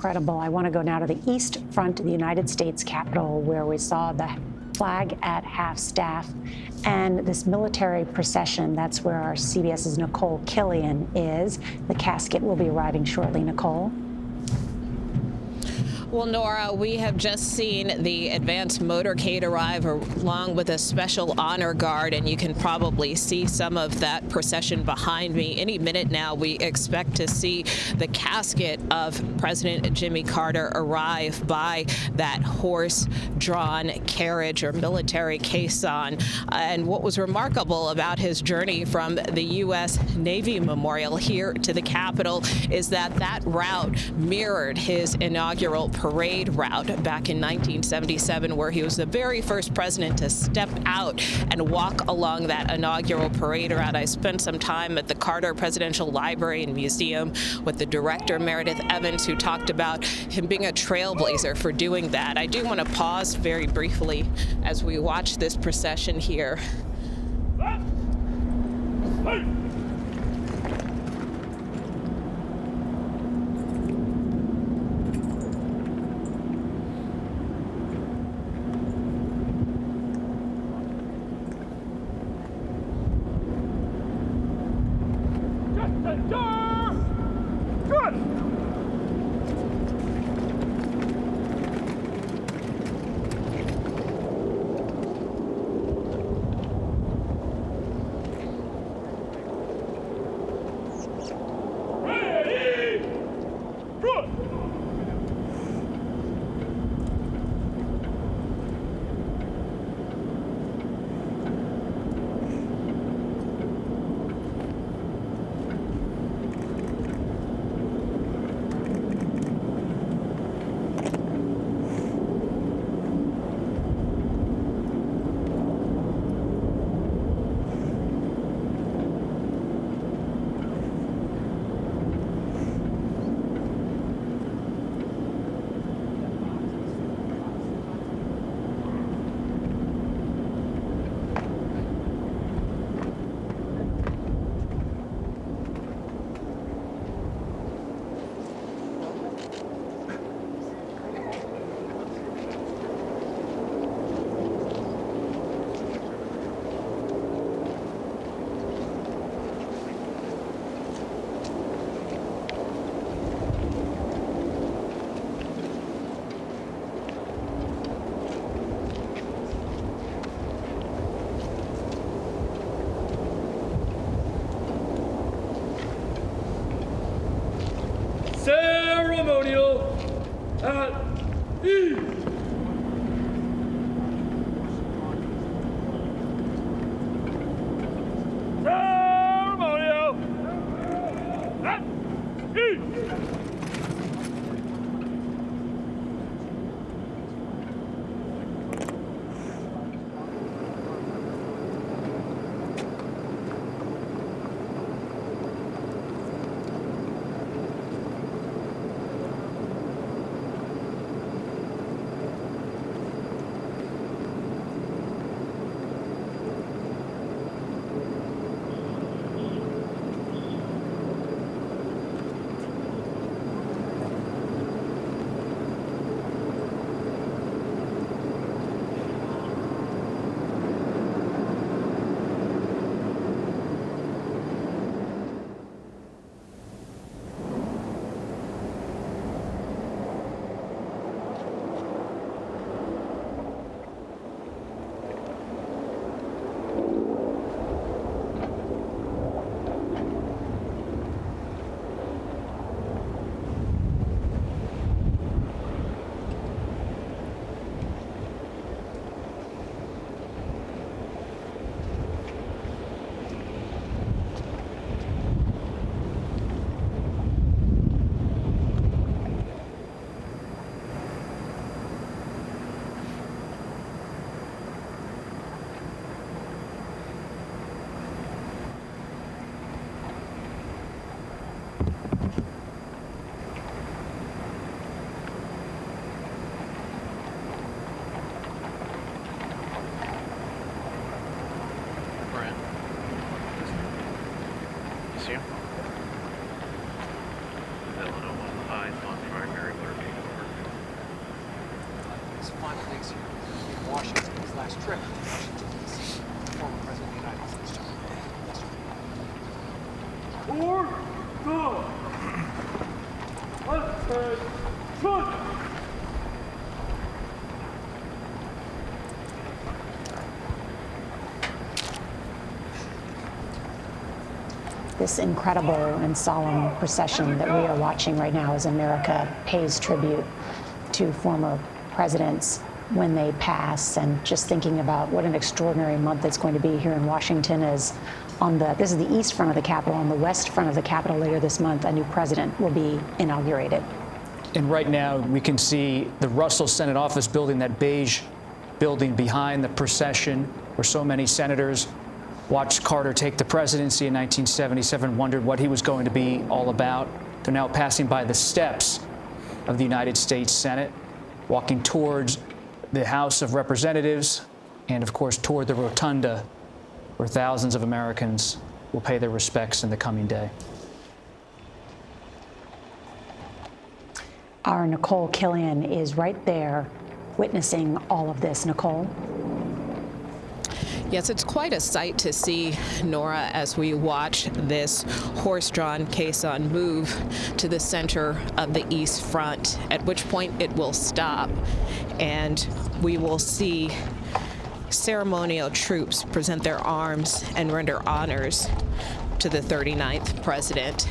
incredible. I want to go now to the east front of the United States Capitol, where we saw the flag at half-staff and this military procession. That's where our CBS's Nikole Killion is. The casket will be arriving shortly. Nikole? Well, Nora, we have just seen the advanced motorcade arrive along with a special honor guard, and you can probably see some of that procession behind me. Any minute now, we expect to see the casket of President Jimmy Carter arrive by that horse-drawn carriage or military caisson. And what was remarkable about his journey from the U.S. Navy Memorial here to the Capitol is that that route mirrored his inaugural parade route back in 1977, where he was the very first president to step out and walk along that inaugural parade route. I spent some time at the Carter Presidential Library and Museum with the director, Meredith Evans, who talked about him being a trailblazer for doing that. I do want to pause very briefly as we watch this procession here. colleagues here in Washington, his last trip to Washington, D.C., former President of the United States. Four, go! Left hand, front! This incredible and solemn procession that we are watching right now as America pays tribute to former presidents when they pass, and just thinking about what an extraordinary month it's going to be here in Washington. As this is the east front of the Capitol. On the west front of the Capitol later this month, a new president will be inaugurated. And right now we can see the Russell Senate Office Building, that beige building behind the procession, where so many senators watched Carter take the presidency in 1977, wondered what he was going to be all about. They're now passing by the steps of the United States Senate, walking towards the House of Representatives, and of course toward the rotunda, where thousands of Americans will pay their respects in the coming day. Our Nikole Killion is right there witnessing all of this. Nikole? Yes, it's quite a sight to see, Nora, as we watch this horse-drawn caisson move to the center of the East Front, at which point it will stop, and we will see ceremonial troops present their arms and render honors to the 39th president,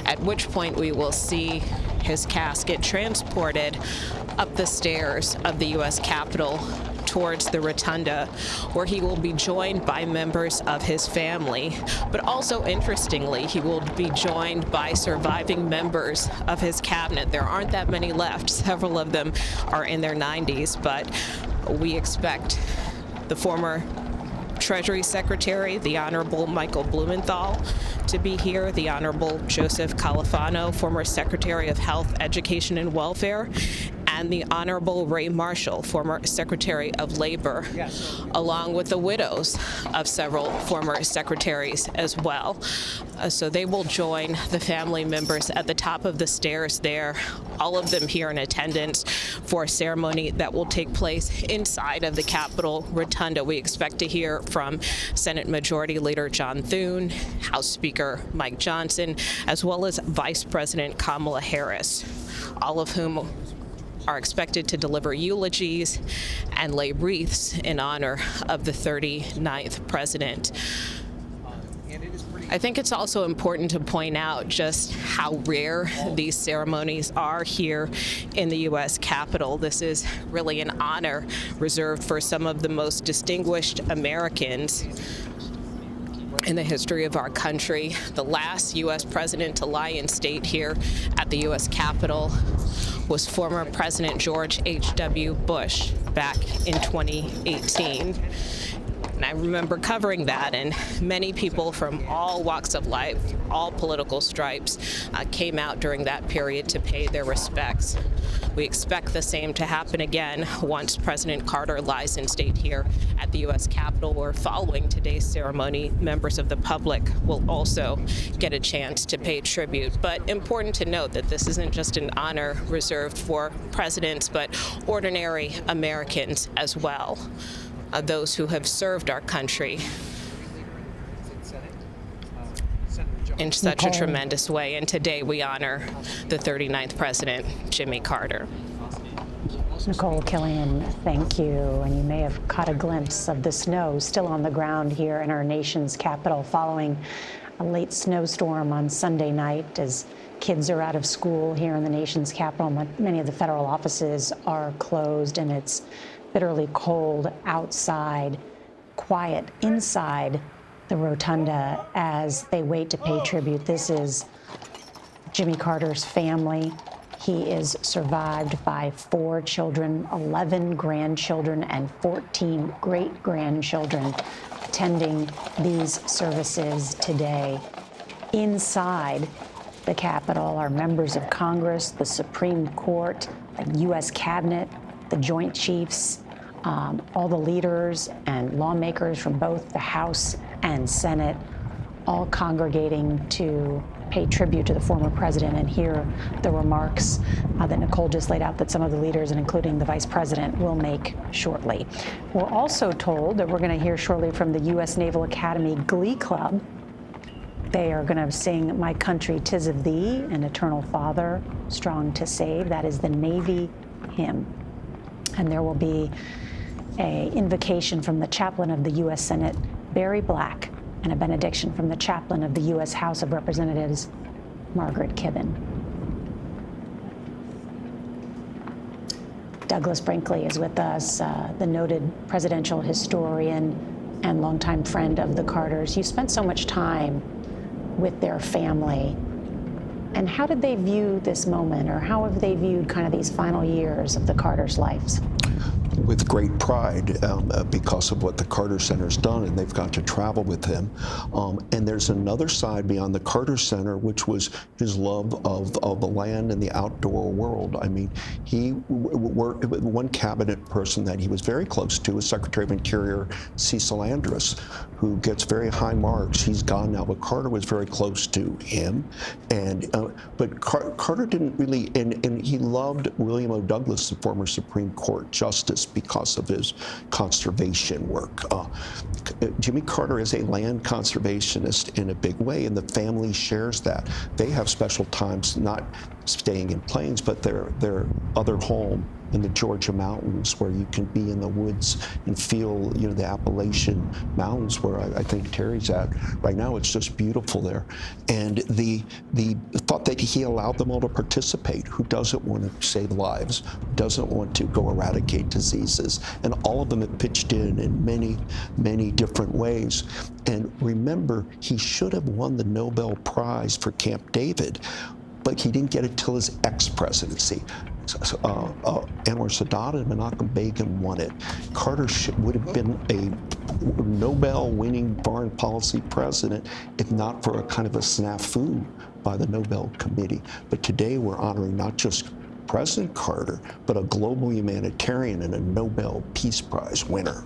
at which point we will see his casket transported up the stairs of the U.S. Capitol towards the rotunda, where he will be joined by members of his family. But also, interestingly, he will be joined by surviving members of his cabinet. There aren't that many left. Several of them are in their 90s, but we expect the former Treasury Secretary, the Honorable Michael Blumenthal, to be here, the Honorable Joseph Califano, former Secretary of Health, Education, and Welfare, and the Honorable Ray Marshall, former Secretary of Labor, along with the widows of several former secretaries as well. So they will join the family members at the top of the stairs there, all of them here in attendance for a ceremony that will take place inside of the Capitol Rotunda. We expect to hear from Senate Majority Leader John Thune, House Speaker Mike Johnson, as well as Vice President Kamala Harris, all of whom are expected to deliver eulogies and lay wreaths in honor of the 39th president. I think it's also important to point out just how rare these ceremonies are here in the U.S. Capitol. This is really an honor reserved for some of the most distinguished Americans in the history of our country. The last U.S. president to lie in state here at the U.S. Capitol was former President George H.W. Bush back in 2018. And I remember covering that, and many people from all walks of life, all political stripes, came out during that period to pay their respects. We expect the same to happen again once President Carter lies in state here at the U.S. Capitol, where following today's ceremony, members of the public will also get a chance to pay tribute. But important to note that this isn't just an honor reserved for presidents, but ordinary Americans as well. Those who have served our country in such a tremendous way. And today we honor the 39th president, Jimmy Carter. Nikole Killion, thank you. And you may have caught a glimpse of the snow still on the ground here in our nation's capital following a late snowstorm on Sunday night as kids are out of school here in the nation's capital. Many of the federal offices are closed, and it's bitterly cold outside, quiet inside the rotunda as they wait to pay tribute. This is Jimmy Carter's family. He is survived by 4 children, 11 grandchildren, and 14 great-grandchildren attending these services today. Inside the Capitol are members of Congress, the Supreme Court, the U.S. Cabinet, the Joint Chiefs, all the leaders and lawmakers from both the House and Senate, all congregating to pay tribute to the former president and hear the remarks that Nikole just laid out that some of the leaders, and including the vice president, will make shortly. We're also told that we're going to hear shortly from the U.S. Naval Academy Glee Club. They are going to sing My Country 'Tis of Thee and Eternal Father, Strong to Save. That is the Navy hymn. And there will be an invocation from the chaplain of the U.S. Senate, Barry Black, and a benediction from the chaplain of the U.S. House of Representatives, Margaret Kibben. Douglas Brinkley is with us, the noted presidential historian and longtime friend of the Carters. You spent so much time with their family. And how did they view this moment, or how have they viewed kind of these final years of the Carters' lives? With great pride because of what the Carter Center's done, and they've got to travel with him. And there's another side beyond the Carter Center, which was his love of the land and the outdoor world. I mean, he worked with one cabinet person that he was very close to, was Secretary of Interior Cecil Andrus, who gets very high marks. He's gone now, but Carter was very close to him. And but Carter didn't really, and he loved William O. Douglas, the former Supreme Court Justice, because of his conservation work. Jimmy Carter is a land conservationist in a big way, and the family shares that. They have special times, not staying in planes, but their other home in the Georgia mountains, where you can be in the woods and feel, you know, the Appalachian Mountains, where I think Terry's at right now. It's just beautiful there. And the thought that he allowed them all to participate. Who doesn't want to save lives? Who doesn't want to go eradicate diseases? And all of them have pitched in many, many different ways. And remember, he should have won the Nobel Prize for Camp David, but he didn't get it till his ex-presidency. Anwar Sadat and Menachem Begin won it. Carter would have been a Nobel-winning foreign policy president if not for a kind of a snafu by the Nobel Committee. But today we're honoring not just President Carter, but a global humanitarian and a Nobel Peace Prize winner.